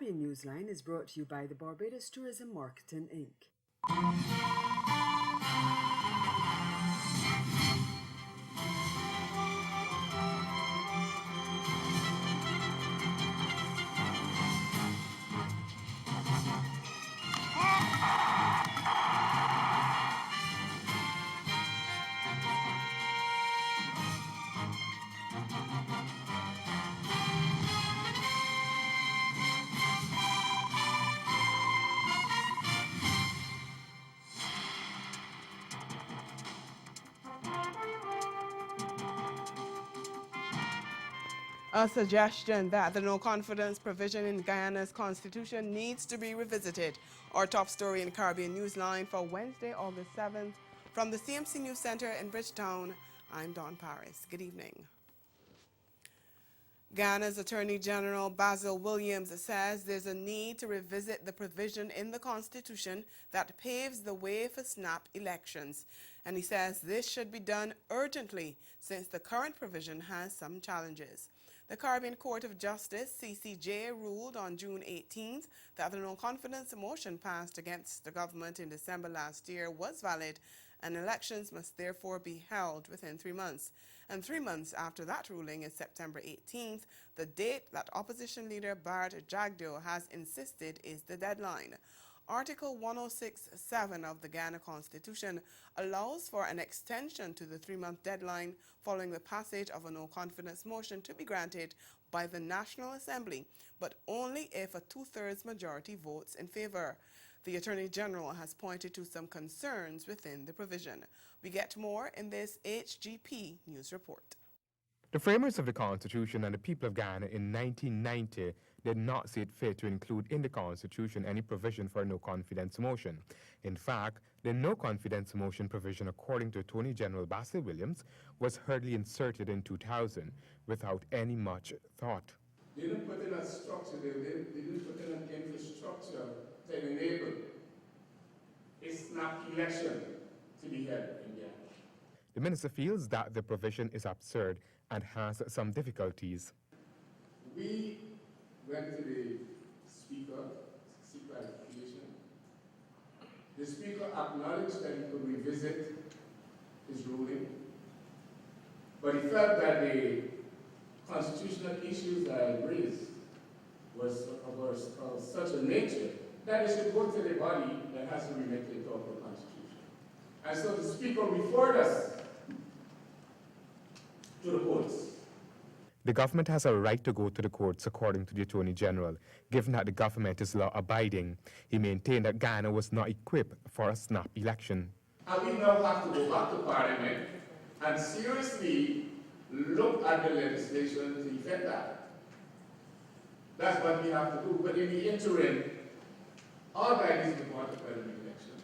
Caribbean Newsline is brought to you by the Barbados Tourism Marketing Inc. A suggestion that the no-confidence provision in Guyana's constitution needs to be revisited. Our top story in Caribbean Newsline for Wednesday, August 7th. From the CMC News Center in Bridgetown, I'm Dawn Paris. Good evening. Guyana's Attorney General Basil Williams says there's a need to revisit the provision in the Constitution that paves the way for snap elections. And he says this should be done urgently since the current provision has some challenges. The Caribbean Court of Justice, CCJ, ruled on June 18th that the no-confidence motion passed against the government in December last year was valid and elections must therefore be held within 3 months. And 3 months after that ruling is September 18th, the date that opposition leader Bart Jagdeo has insisted is the deadline. Article 106.7 of the Guyana Constitution allows for an extension to the 3-month deadline following the passage of a no-confidence motion to be granted by the National Assembly, but only if a 2/3 majority votes in favor. The Attorney General has pointed to some concerns within the provision. We get more in this HGP News report. The framers of the Constitution and the people of Guyana in 1990 did not see it fit to include in the Constitution any provision for a no-confidence motion. In fact, the no-confidence motion provision, according to Attorney General Basil Williams, was hurriedly inserted in 2000 without any much thought. They didn't put in a structure, they didn't put in an infrastructure to enable a snap election to be held in Guyana. The minister feels that the provision is absurd and has some difficulties. We went to the Speaker to seek clarification. The Speaker acknowledged that he could revisit his ruling, but he felt that the constitutional issues that I raised was of such a nature that it should go to the body that has to remake the proper constitution. And so the Speaker referred us to the courts. The government has a right to go to the courts, according to the Attorney General, given that the government is law-abiding. He maintained that Guyana was not equipped for a snap election. And we now have to go back to Parliament and seriously look at the legislation to effect that. That's what we have to do. But in the interim, all Guyanese will want a federal election.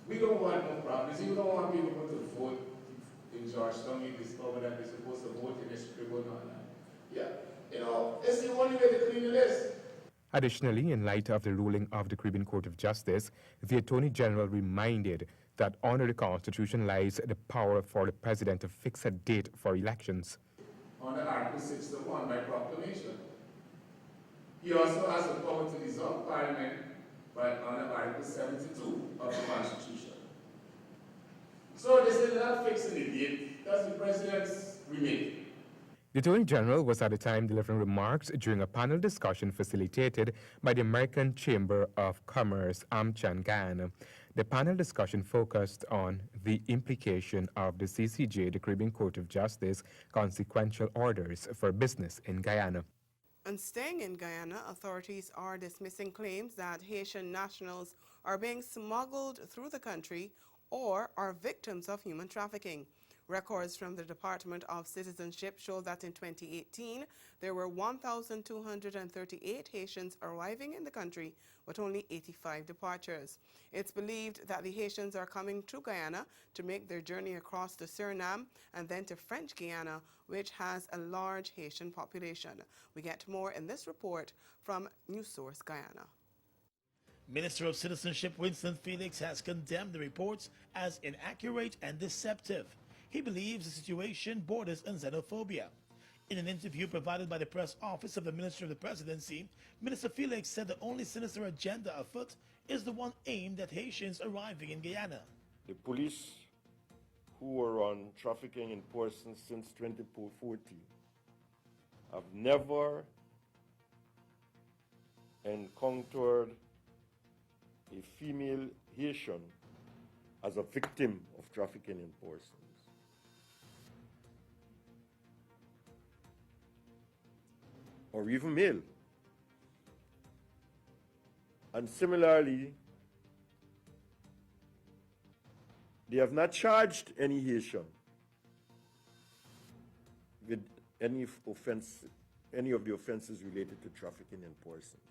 We don't want no problems. We don't want people to vote in Georgetown. We discover that they're supposed to vote in a scribble and yeah, it's the only way to clean the list. Additionally, in light of the ruling of the Caribbean Court of Justice, the Attorney General reminded that under the Constitution lies the power for the President to fix a date for elections. Under Article 61 by proclamation. He also has the power to dissolve Parliament under Article 72 of the Constitution. So this is not fixing the date, that's the President's remake. The Attorney General was at the time delivering remarks during a panel discussion facilitated by the American Chamber of Commerce, AmCham Guyana. The panel discussion focused on the implication of the CCJ, the Caribbean Court of Justice, consequential orders for business in Guyana. And staying in Guyana, authorities are dismissing claims that Haitian nationals are being smuggled through the country or are victims of human trafficking. Records from the Department of Citizenship show that in 2018, there were 1,238 Haitians arriving in the country, with only 85 departures. It's believed that the Haitians are coming to Guyana to make their journey across to Suriname and then to French Guiana, which has a large Haitian population. We get more in this report from News Source Guyana. Minister of Citizenship Winston Felix has condemned the reports as inaccurate and deceptive. He believes the situation borders on xenophobia. In an interview provided by the press office of the Minister of the Presidency, Minister Felix said the only sinister agenda afoot is the one aimed at Haitians arriving in Guyana. The police who were on trafficking in persons since 2014 have never encountered a female Haitian as a victim of trafficking in persons. Or even male. And similarly, they have not charged any Haitian with any offense, any of the offenses related to trafficking in persons.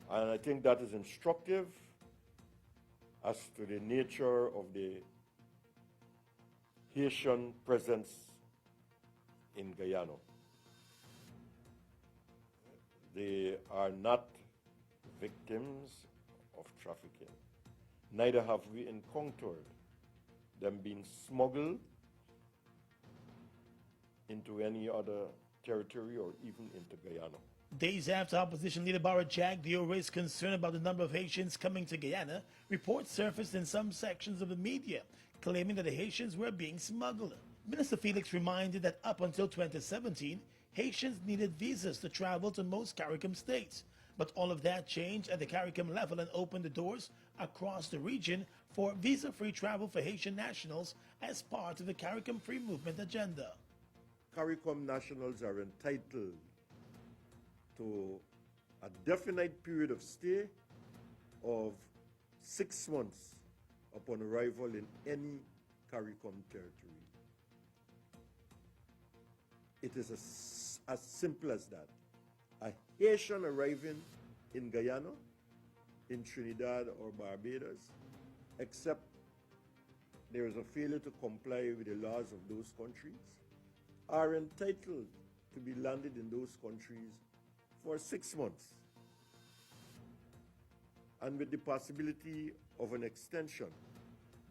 And I think that is instructive as to the nature of the Haitian presence in Guyana. They are not victims of trafficking. Neither have we encountered them being smuggled into any other territory or even into Guyana. Days after opposition leader Barra Jagdeo raised concern about the number of Haitians coming to Guyana, reports surfaced in some sections of the media claiming that the Haitians were being smuggled. Minister Felix reminded that up until 2017, Haitians needed visas to travel to most CARICOM states. But all of that changed at the CARICOM level and opened the doors across the region for visa-free travel for Haitian nationals as part of the CARICOM free movement agenda. CARICOM nationals are entitled to a definite period of stay of 6 months upon arrival in any CARICOM territory. It is as simple as that. A Haitian arriving in Guyana, in Trinidad or Barbados, except there is a failure to comply with the laws of those countries, are entitled to be landed in those countries for 6 months, and with the possibility of an extension.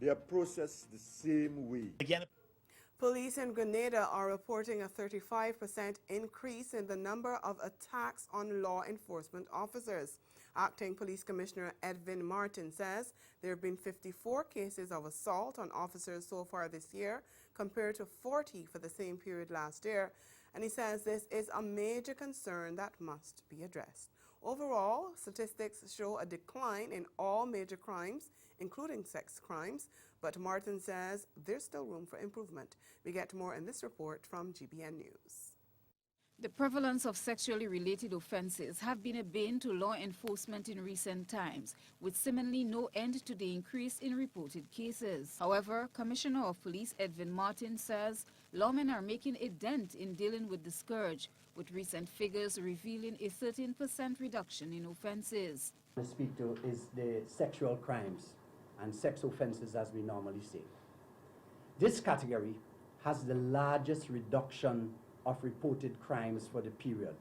They are processed the same way. Again, Police in Grenada are reporting a 35% increase in the number of attacks on law enforcement officers. Acting Police Commissioner Edwin Martin says there have been 54 cases of assault on officers so far this year, compared to 40 for the same period last year. And he says this is a major concern that must be addressed. Overall, statistics show a decline in all major crimes, including sex crimes, but Martin says there's still room for improvement. We get more in this report from GBN News. The prevalence of sexually related offenses have been a bane to law enforcement in recent times, with seemingly no end to the increase in reported cases. However, Commissioner of Police Edwin Martin says lawmen are making a dent in dealing with the scourge, with recent figures revealing a 13% reduction in offenses. What I speak to is the sexual crimes and sex offenses, as we normally say. This category has the largest reduction of reported crimes for the period,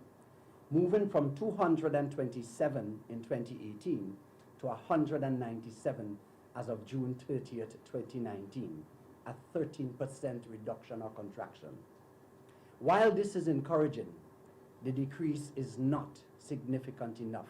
moving from 227 in 2018 to 197 as of June 30th, 2019, a 13% reduction or contraction. While this is encouraging, the decrease is not significant enough.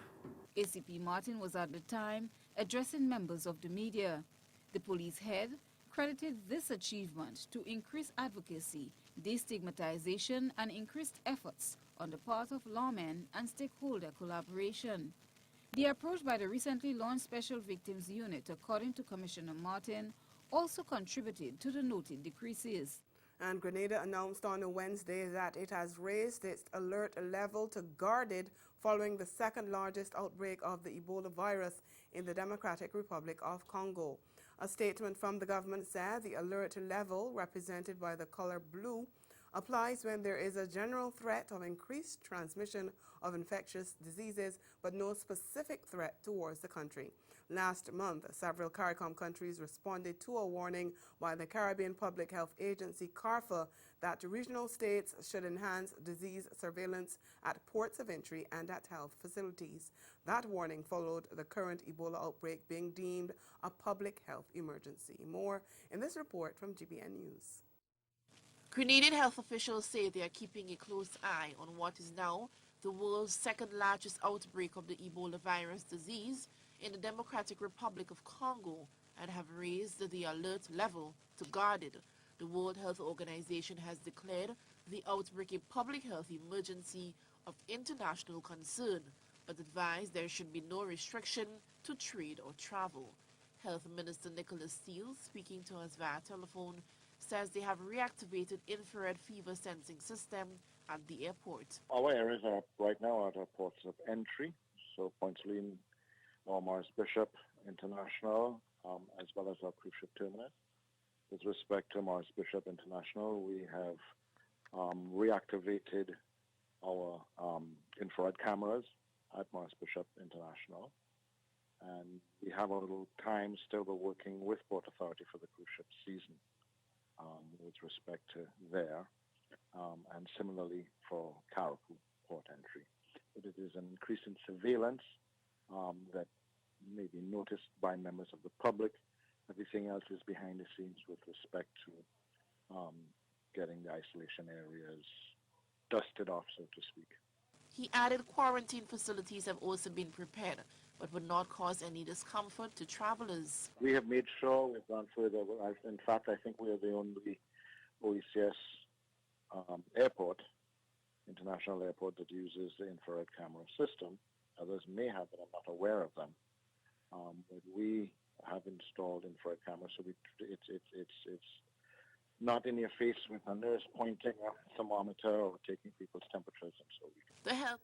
ACP Martin was at the time addressing members of the media. The police head credited this achievement to increased advocacy, destigmatization, and increased efforts on the part of lawmen and stakeholder collaboration. The approach by the recently launched Special Victims Unit, according to Commissioner Martin, also contributed to the noted decreases. And Grenada announced on Wednesday that it has raised its alert level to guarded following the second largest outbreak of the Ebola virus in the Democratic Republic of Congo. A statement from the government said the alert level, represented by the color blue, applies when there is a general threat of increased transmission of infectious diseases, but no specific threat towards the country. Last month, several CARICOM countries responded to a warning by the Caribbean Public Health Agency, CARPHA, that regional states should enhance disease surveillance at ports of entry and at health facilities. That warning followed the current Ebola outbreak being deemed a public health emergency. More in this report from GBN News. Grenadian health officials say they are keeping a close eye on what is now the world's second largest outbreak of the Ebola virus disease in the Democratic Republic of Congo and have raised the alert level to guarded. The World Health Organization has declared the outbreak a public health emergency of international concern, but advised there should be no restriction to trade or travel. Health Minister Nicholas Steele, speaking to us via telephone, says they have reactivated infrared fever sensing system at the airport. Our areas are right now at our ports of entry, so Point Saline or Morris Bishop International, as well as our cruise ship terminus. With respect to Morris Bishop International, we have reactivated our infrared cameras at Morris Bishop International. And we have a little time still. We're working with Port Authority for the cruise ship season with respect to there, and similarly for Caribou port entry. But it is an increase in surveillance that may be noticed by members of the public. Everything else is behind the scenes with respect to getting the isolation areas dusted off, so to speak. He added quarantine facilities have also been prepared, but would not cause any discomfort to travelers. We have made sure we've gone further. In fact, I think we are the only OECS airport, international airport, that uses the infrared camera system. Others may have, but I'm not aware of them. But we have installed infrared cameras, so it's not in your face with a nurse pointing a thermometer or taking people's temperatures and so on.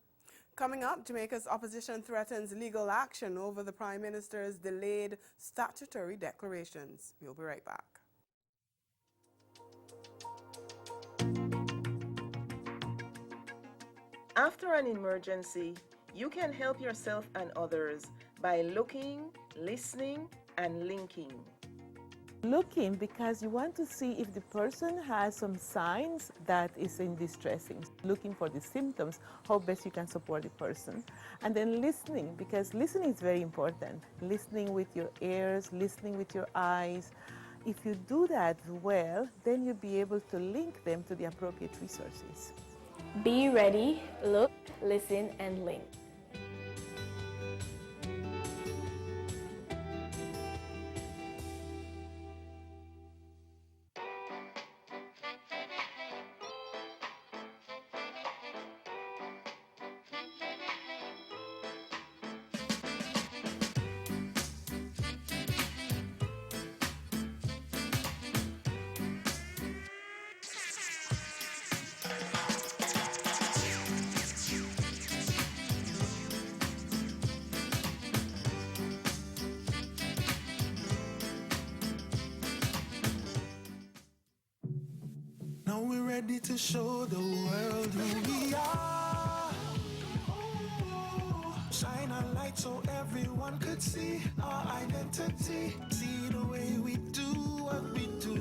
Coming up, Jamaica's opposition threatens legal action over the Prime Minister's delayed statutory declarations. We'll be right back. After an emergency, you can help yourself and others by looking, listening, and linking. Looking because you want to see if the person has some signs that is in distressing. Looking for the symptoms, how best you can support the person. And then listening, because listening is very important. Listening with your ears, listening with your eyes. If you do that well, then you'll be able to link them to the appropriate resources. Be ready, look, listen, and link. Now we're ready to show the world who we are. Shine a light so everyone could see our identity. See the way we do what we do.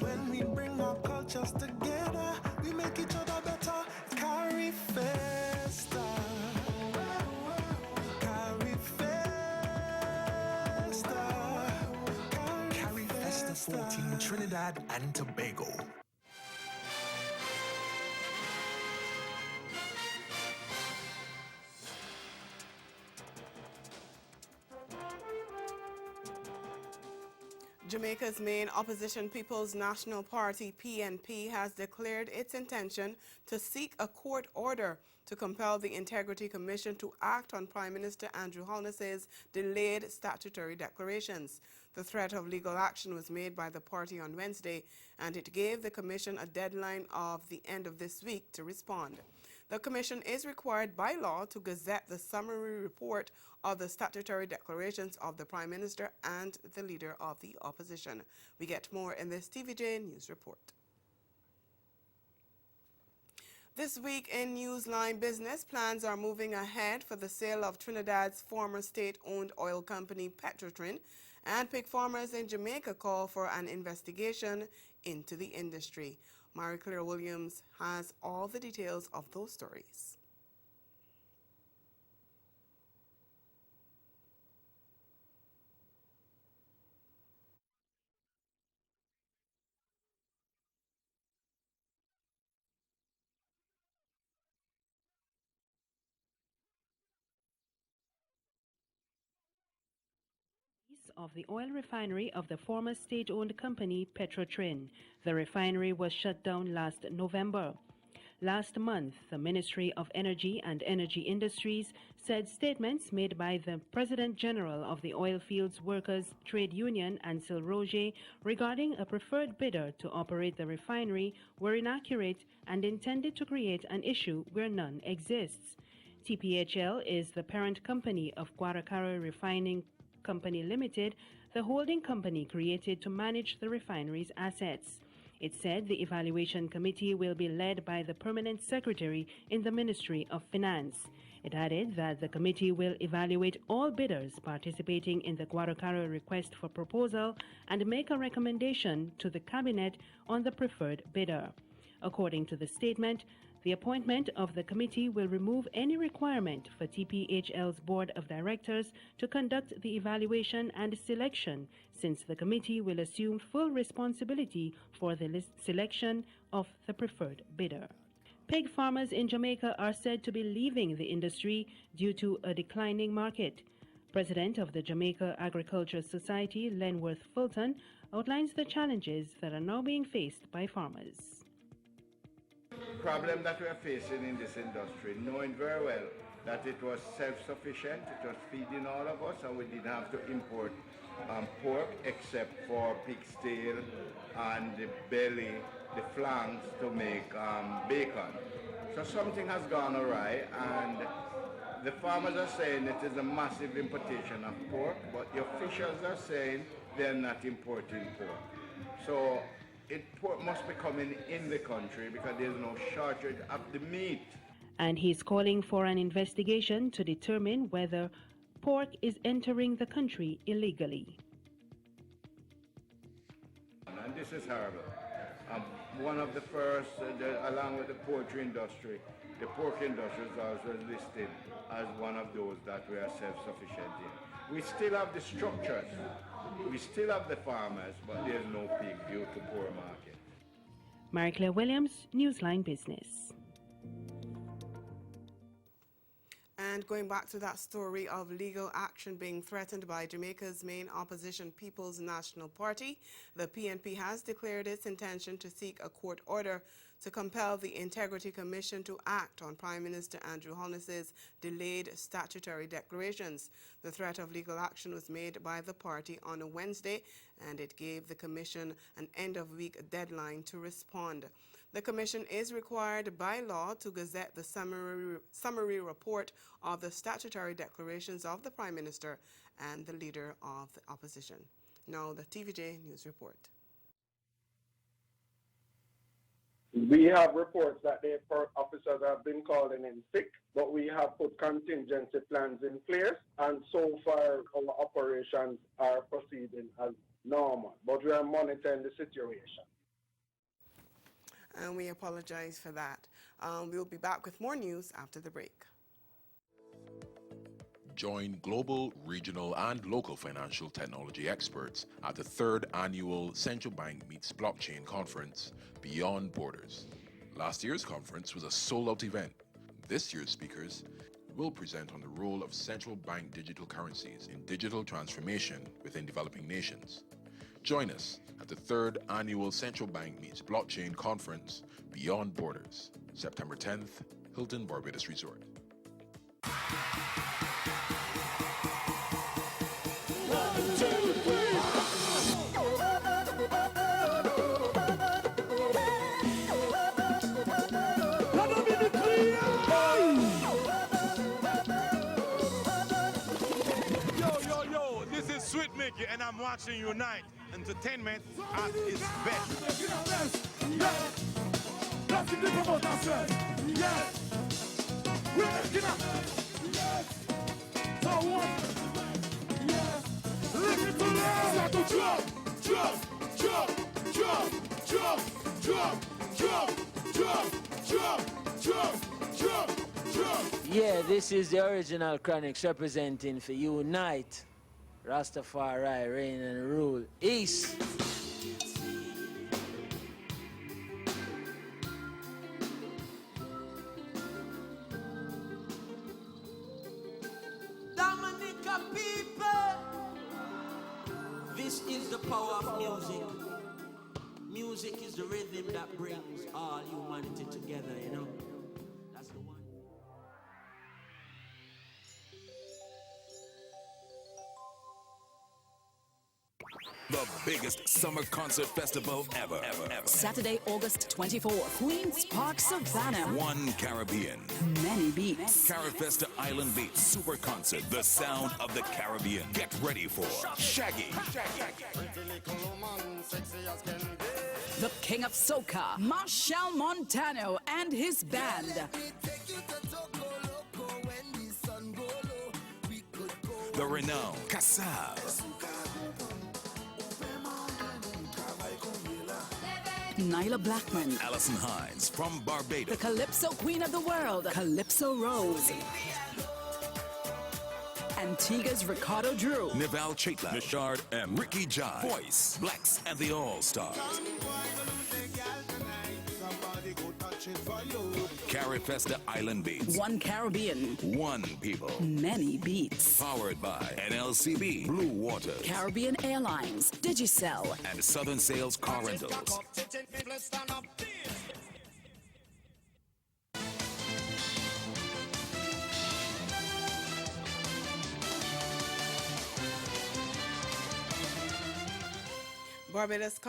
When we bring our cultures together, we make each other better. Carry Festa. Carry Festa. Carry Festa 14, Trinidad and Tobago. Jamaica's main opposition People's National Party, PNP, has declared its intention to seek a court order to compel the Integrity Commission to act on Prime Minister Andrew Holness's delayed statutory declarations. The threat of legal action was made by the party on Wednesday, and it gave the Commission a deadline of the end of this week to respond. The Commission is required by law to gazette the summary report of the statutory declarations of the Prime Minister and the Leader of the Opposition. We get more in this TVJ News Report. This week in Newsline business, plans are moving ahead for the sale of Trinidad's former state-owned oil company Petrotrin, and pig farmers in Jamaica call for an investigation into the industry. Marie-Claire Williams has all the details of those stories. of the oil refinery of the former state-owned company Petrotrin. The refinery was shut down last November. Last month, the Ministry of Energy and Energy Industries said statements made by the President General of the Oilfields Workers Trade Union, Ansel Roger, regarding a preferred bidder to operate the refinery were inaccurate and intended to create an issue where none exists. TPHL is the parent company of Guaracara Refining Company Limited, the holding company created to manage the refinery's assets. It said the evaluation committee will be led by the permanent secretary in the Ministry of Finance. It added that the committee will evaluate all bidders participating in the Guaracara request for proposal and make a recommendation to the cabinet on the preferred bidder. According to the statement, the appointment of the committee will remove any requirement for TPHL's board of directors to conduct the evaluation and selection, since the committee will assume full responsibility for the selection of the preferred bidder. Pig farmers in Jamaica are said to be leaving the industry due to a declining market. President of the Jamaica Agriculture Society, Lenworth Fulton, outlines the challenges that are now being faced by farmers. Problem that we are facing in this industry, knowing very well that it was self-sufficient, it was feeding all of us, and we didn't have to import pork except for pig tail and the belly, the flanks to make bacon. So something has gone awry, and the farmers are saying it is a massive importation of pork, but the officials are saying they're not importing pork. So pork must be coming in the country because there's no shortage of the meat. And he's calling for an investigation to determine whether pork is entering the country illegally. And this is horrible. One of the first, along with the poultry industry, the pork industry is also listed as one of those that we are self-sufficient in. We still have the structures, we still have the farmers, but there's no pig due to poor market. Marie-Claire Williams, Newsline Business. And going back to that story of legal action being threatened by Jamaica's main opposition, People's National Party, the PNP has declared its intention to seek a court order to compel the Integrity Commission to act on Prime Minister Andrew Holness's delayed statutory declarations. The threat of legal action was made by the party on a Wednesday, and it gave the Commission an end-of-week deadline to respond. The Commission is required by law to gazette the summary report of the statutory declarations of the Prime Minister and the Leader of the Opposition. Now, the TVJ News Report. We have reports that the officers have been calling in sick, but we have put contingency plans in place, and so far our operations are proceeding as normal, but we are monitoring the situation. And we apologize for that. We'll be back with more news after the break. Join global, regional, and local financial technology experts at the 3rd Annual Central Bank Meets Blockchain Conference, Beyond Borders. Last year's conference was a sold-out event. This year's speakers will present on the role of central bank digital currencies in digital transformation within developing nations. Join us at the 3rd Annual Central Bank Meets Blockchain Conference, Beyond Borders, September 10th, Hilton Barbados Resort. Yo, this is Sweet Mickey, and I'm watching Unite. Entertainment at its best. Yes, that's the promote ourselves. Yes, we're making up. Yes, so what? Yes, listen to this. Start to drop. Yeah, this is the original Chronics representing for Unite. Rastafari, reign and rule. East. Dominica people, This is the power of music. Music is the rhythm that brings all humanity together, you know. That's the one. The biggest summer concert festival ever. Saturday, August 24th, Queen's Park, Savannah. One Caribbean. Many beats. Carifesta Island Beats Super Concert. The sound of the Caribbean. Get ready for Shaggy. The King of Soca, Marshall Montano and his band. The renowned Kassab. Nyla Blackman. Alison Hines from Barbados. The Calypso Queen of the World, Calypso Rose. Antigua's Ricardo Drew. Nival Chetla. Nishard M. Ricky Jai. Voice. Blacks and the All-Stars. Carifesta Island Beats. One Caribbean. One people. Many beats. Powered by NLCB, Blue Water, Caribbean Airlines, Digicel, and Southern Sales Car Rentals. Barbados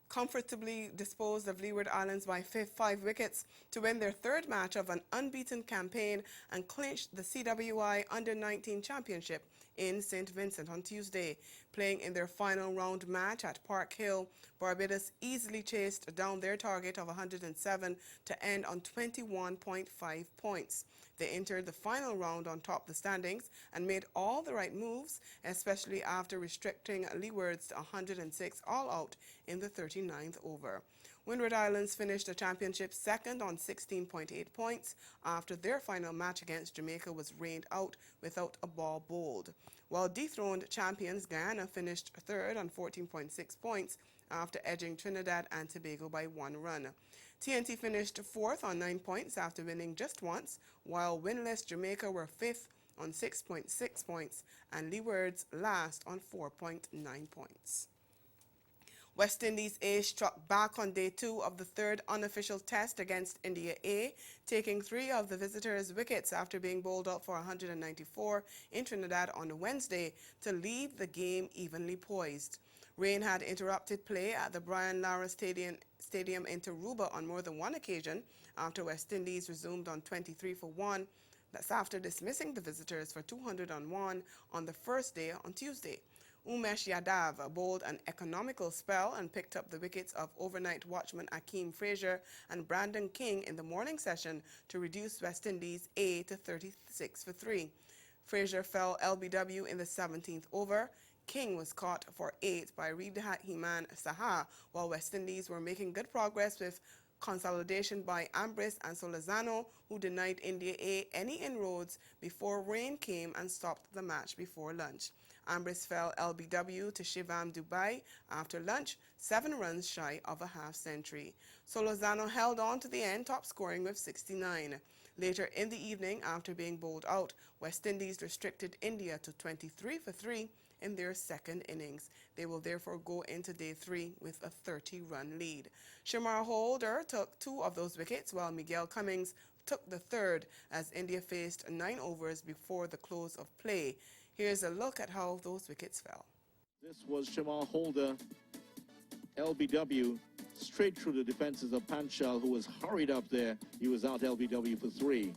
comfortably disposed of Leeward Islands by 5 wickets to win their third match of an unbeaten campaign and clinched the CWI Under-19 Championship in St. Vincent on Tuesday. Playing in their final round match at Park Hill, Barbados easily chased down their target of 107 to end on 21.5 points. They entered the final round on top of the standings and made all the right moves, especially after restricting Leewards to 106 all out in the 39th over. Windward Islands finished the championship second on 16.8 points after their final match against Jamaica was rained out without a ball bowled, while dethroned champions Guyana finished third on 14.6 points after edging Trinidad and Tobago by 1 run. TNT finished fourth on 9 points after winning just once, while winless Jamaica were fifth on 6.6 points and Leewards last on 4.9 points. West Indies A struck back on day 2 of the third unofficial test against India A, taking 3 of the visitors' wickets after being bowled out for 194 in Trinidad on Wednesday to leave the game evenly poised. Rain had interrupted play at the Brian Lara Stadium in Tarouba on more than one occasion after West Indies resumed on 23 for 1. That's after dismissing the visitors for 201 on the first day on Tuesday. Umesh Yadav bowled an economical spell and picked up the wickets of overnight watchman Akeem Frazier and Brandon King in the morning session to reduce West Indies A to 36 for 3. Frazier fell LBW in the 17th over. King was caught for 8 by Ridhahiman Saha, while West Indies were making good progress with consolidation by Ambrose and Solazano, who denied India A any inroads before rain came and stopped the match before lunch. Ambrose fell LBW to Shivam Dubai after lunch, 7 runs shy of a half-century. Solazano held on to the end, top scoring with 69. Later in the evening, after being bowled out, West Indies restricted India to 23 for 3 in their second innings. They will therefore go into day 3 with a 30-run lead. Shamar Holder took 2 of those wickets, while Miguel Cummings took the third as India faced 9 overs before the close of play. Here's a look at how those wickets fell. This was Shamar Holder, LBW, straight through the defenses of Panchal, who was hurried up there. He was out LBW for 3.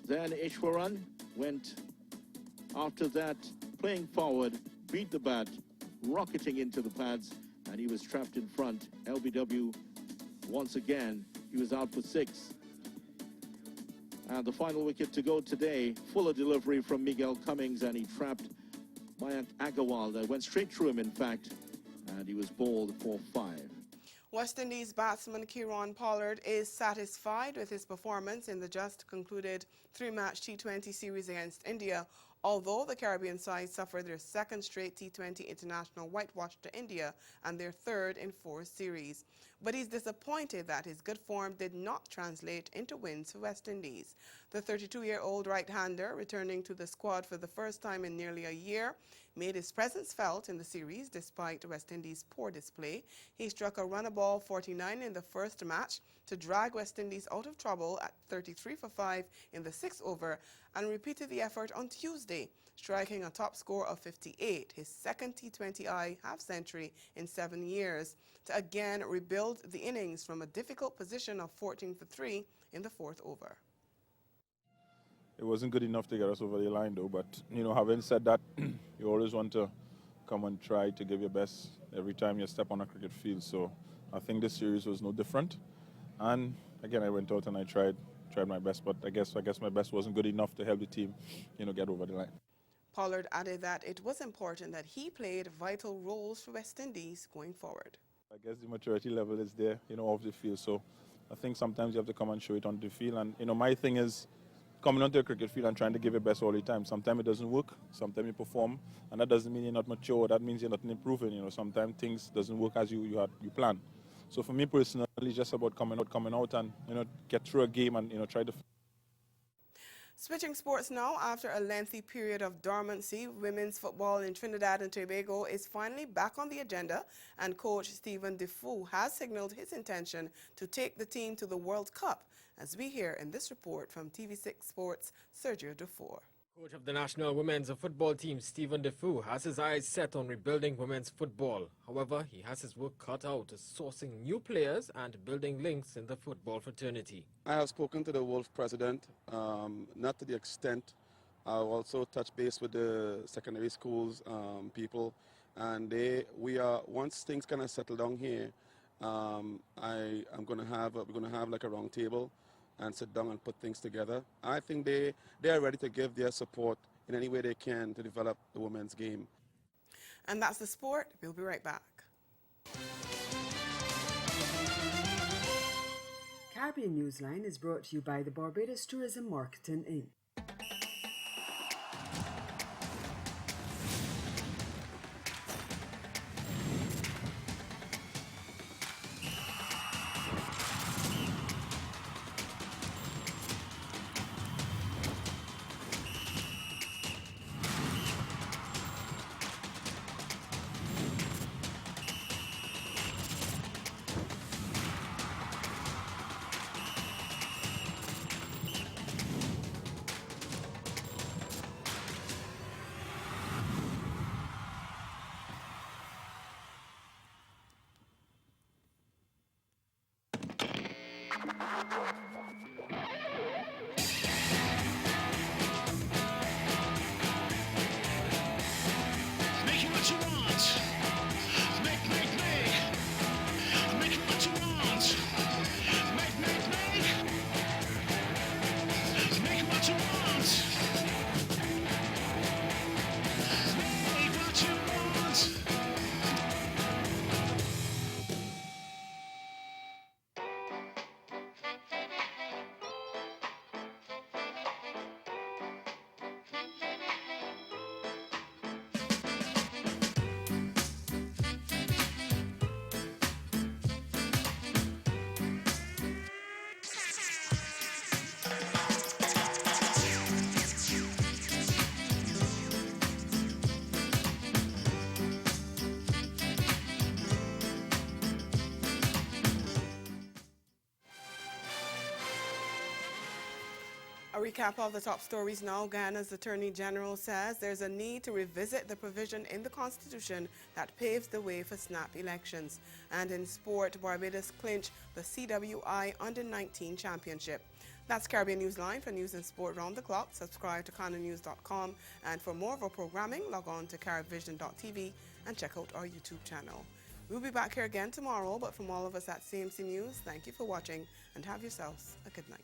Then Ishwaran went after that, playing forward, beat the bat, rocketing into the pads, and he was trapped in front. LBW, once again, he was out for 6. And the final wicket to go today, fuller delivery from Miguel Cummings, and he trapped Mayank Agarwal. That went straight through him, in fact, and he was bowled for 5. West Indies batsman Kieron Pollard is satisfied with his performance in the just concluded 3-match T20 series against India, although the Caribbean side suffered their second straight T20 international whitewash to India and their third in 4 series. But he's disappointed that his good form did not translate into wins for West Indies. The 32-year-old right-hander, returning to the squad for the first time in nearly a year, made his presence felt in the series despite West Indies' poor display. He struck a run-a-ball 49 in the first match to drag West Indies out of trouble at 33 for 5 in the 6th over, and repeated the effort on Tuesday, striking a top score of 58, his second T20I half-century in 7 years, to again rebuild the innings from a difficult position of 14 for 3 in the 4th over. It wasn't good enough to get us over the line, though, but, having said that, you always want to come and try to give your best every time you step on a cricket field, so I think this series was no different. And, again, I went out and I tried my best, but I guess my best wasn't good enough to help the team, get over the line. Pollard added that it was important that he played vital roles for West Indies going forward. I guess the maturity level is there, off the field. So I think sometimes you have to come and show it on the field. And, my thing is coming onto a cricket field and trying to give your best all the time. Sometimes it doesn't work. Sometimes you perform. And that doesn't mean you're not mature. That means you're not improving. Sometimes things doesn't work as you plan. So for me personally, it's just about coming out and, get through a game and, try to... Switching sports now, after a lengthy period of dormancy, women's football in Trinidad and Tobago is finally back on the agenda, and coach Stephen Defoe has signaled his intention to take the team to the World Cup, as we hear in this report from TV6 Sports' Sergio Dufour. Coach of the national women's football team, Stephen Defoe, has his eyes set on rebuilding women's football. However, he has his work cut out sourcing new players and building links in the football fraternity. I have spoken to the Wolf president, not to the extent. I've also touched base with the secondary schools people, and once things kind of settle down here, we're going to have like a round table and sit down and put things together. I think they are ready to give their support in any way they can to develop the women's game. And that's the sport. We'll be right back. Caribbean Newsline is brought to you by the Barbados Tourism Marketing Inc. A recap of the top stories now. Ghana's Attorney General says there's a need to revisit the provision in the Constitution that paves the way for snap elections. And in sport, Barbados clinch the CWI Under-19 Championship. That's Caribbean Newsline. For news and sport round the clock, subscribe to CanaNews.com. And for more of our programming, log on to CaribVision.tv and check out our YouTube channel. We'll be back here again tomorrow, but from all of us at CMC News, thank you for watching and have yourselves a good night.